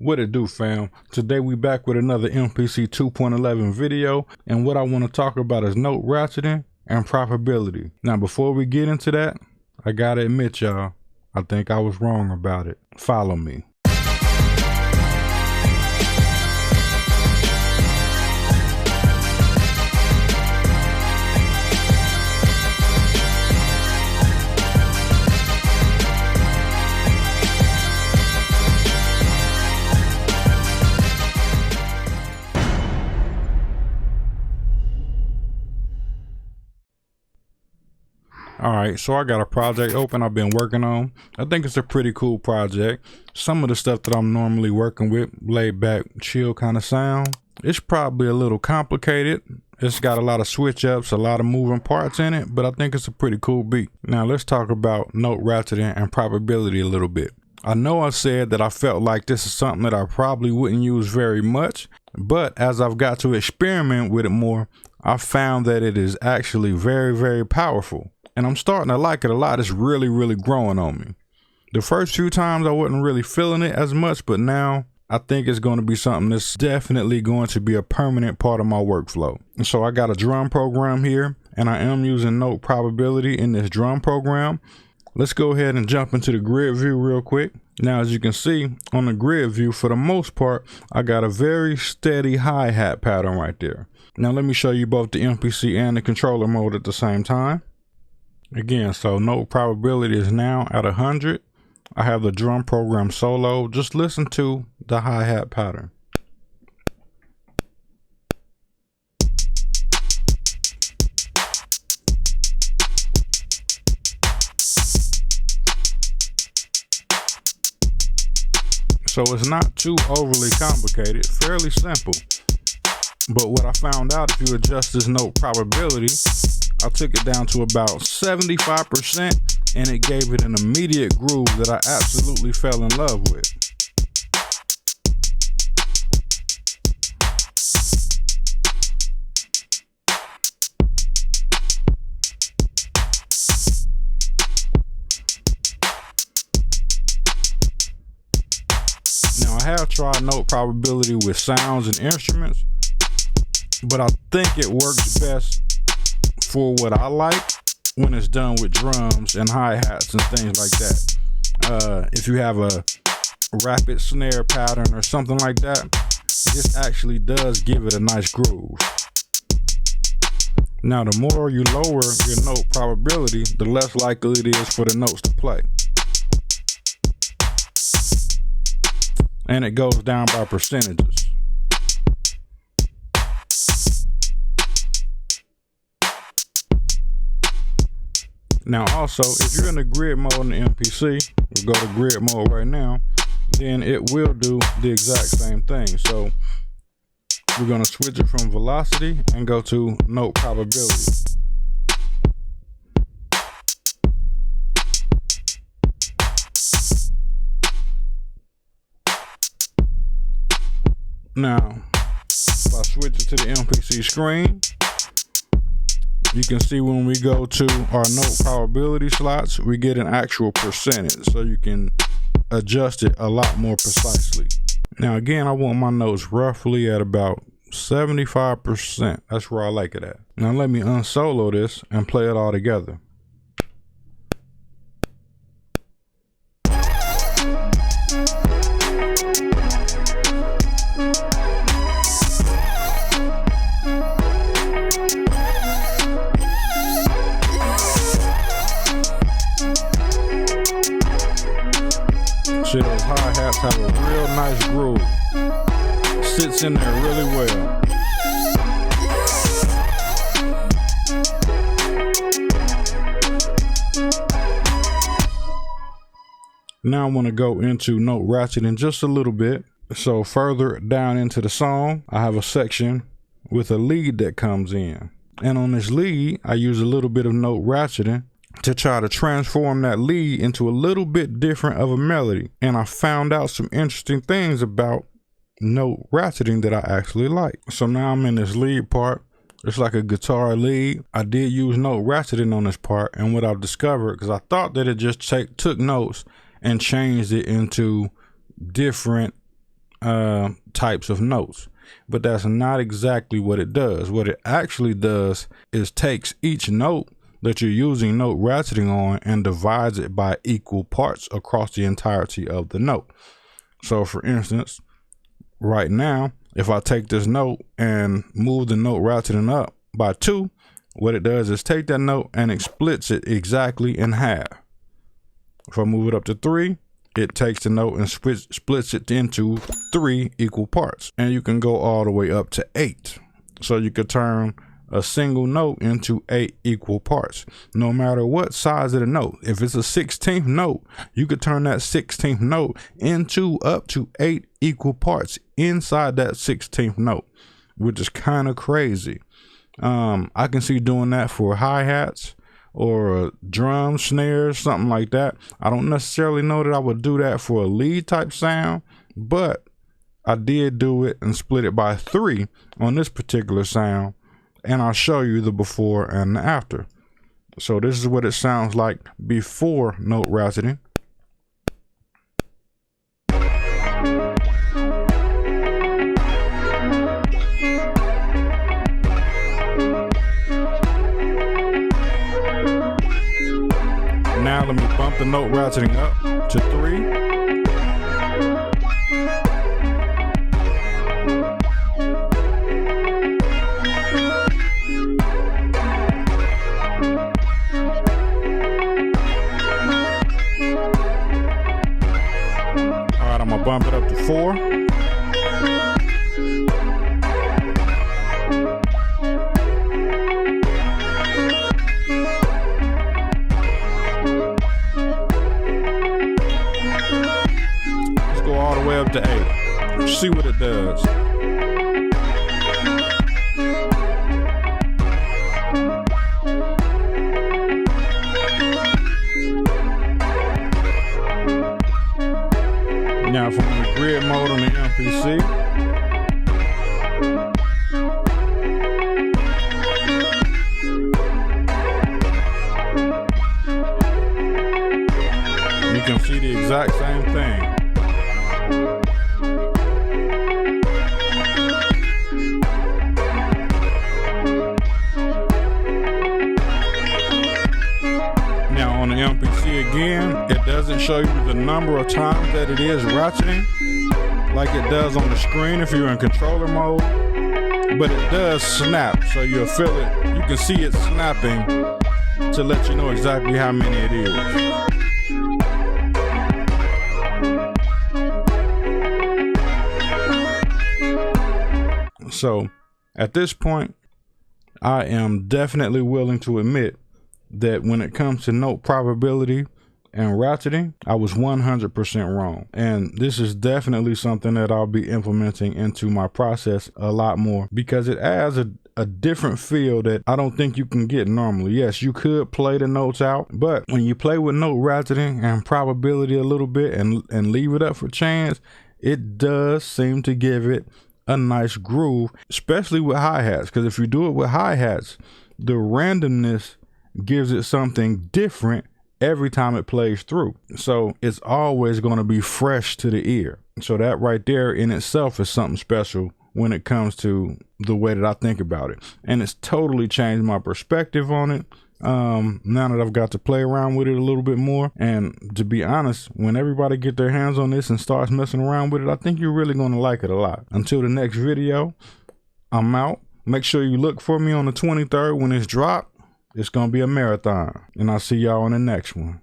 What it do, fam? Today we back with another MPC 2.11 video, and what I want to talk about is note ratcheting and probability. Now before we get into that, I gotta admit y'all, I think I was wrong about it. Follow me. Alright, so I got a project open I've been working on. I think it's a pretty cool project. Some of the stuff that I'm normally working with, laid back, chill kind of sound. It's probably a little complicated. It's got a lot of switch ups, a lot of moving parts in it, but I think it's a pretty cool beat. Now let's talk about note ratcheting and probability a little bit. I know I said that I felt like this is something that I probably wouldn't use very much, but as I've got to experiment with it more, I found that it is actually very, very powerful. And I'm starting to like it a lot. It's really growing on me. The first few times I wasn't really feeling it as much, but now I think it's going to be something that's definitely going to be a permanent part of my workflow. And so I got a drum program here, and I am using note probability in this drum program. Let's go ahead and jump into the grid view real quick. Now, as you can see on the grid view, for the most part, I got a very steady hi-hat pattern right there. Now let me show you both the MPC and the controller mode at the same time. Again, so note probability is now at 100. I have the drum program solo. Just listen to the hi-hat pattern. So it's not too overly complicated, fairly simple. But what I found out, if you adjust this note probability, I took it down to about 75%, and it gave it an immediate groove that I absolutely fell in love with. Now I have tried note probability with sounds and instruments, but I think it works best for what I like when it's done with drums and hi-hats and things like that. If you have a rapid snare pattern or something like that, this actually does give it a nice groove. Now the more you lower your note probability, the less likely it is for the notes to play. And it goes down by percentages. Now also, if you're in the grid mode in the MPC, we'll go to grid mode right now, then it will do the exact same thing. So we're going to switch it from velocity and go to note probability. Now, if I switch it to the MPC screen, you can see when we go to our note probability slots, we get an actual percentage, so you can adjust it a lot more precisely. Now again, I want my notes roughly at about 75%. That's where I like it at. Now let me unsolo this and play it all together. See, those hi-hats have a real nice groove. Sits in there really well. Now I want to go into note ratcheting just a little bit. So further down into the song, I have a section with a lead that comes in. And on this lead, I use a little bit of note ratcheting to try to transform that lead into a little bit different of a melody. And I found out some interesting things about note ratcheting that I actually like. So now I'm in this lead part. It's like a guitar lead. I did use note ratcheting on this part, and what I've discovered, because I thought that it just took notes and changed it into different types of notes, but that's not exactly what it does. What it actually does is takes each note that you're using note ratcheting on and divides it by equal parts across the entirety of the note. So for instance, right now, if I take this note and move the note ratcheting up by 2, what it does is take that note and it splits it exactly in half. If I move it up to 3, it takes the note and splits it into 3 equal parts. And you can go all the way up to 8. So you could turn a single note into 8 equal parts, no matter what size of the note. If it's a 16th note, you could turn that 16th note into up to 8 equal parts inside that 16th note, which is kind of crazy. I can see doing that for hi-hats or drum snares, something like that. I don't necessarily know that I would do that for a lead type sound, but I did do it and split it by 3 on this particular sound. And I'll show you the before and the after. So this is what it sounds like before note ratcheting. Now let me bump the note ratcheting up to 3. I'm gonna bump it up to 4. Let's go all the way up to 8. See what it does. Now from the grid mode on the MPC, you can see the exact same thing. Now on the MPC again, it doesn't show you the number of times that it is ratcheting like it does on the screen if you're in controller mode, but it does snap, so you'll feel it. You can see it snapping to let you know exactly how many it is. So at this point, I am definitely willing to admit that when it comes to note probability and ratcheting, I was 100% wrong. And this is definitely something that I'll be implementing into my process a lot more, because it adds a different feel that I don't think you can get normally. Yes, you could play the notes out, but when you play with note ratcheting and probability a little bit and leave it up for chance, it does seem to give it a nice groove, especially with hi-hats. Because if you do it with hi-hats, the randomness gives it something different every time it plays through. So it's always going to be fresh to the ear. So that right there in itself is something special when it comes to the way that I think about it. And it's totally changed my perspective on it. Now that I've got to play around with it a little bit more, and to be honest, when everybody get their hands on this and starts messing around with it, I think you're really going to like it a lot. Until the next video, I'm out. Make sure you look for me on the 23rd when it's dropped. It's going to be a marathon, and I'll see y'all on the next one.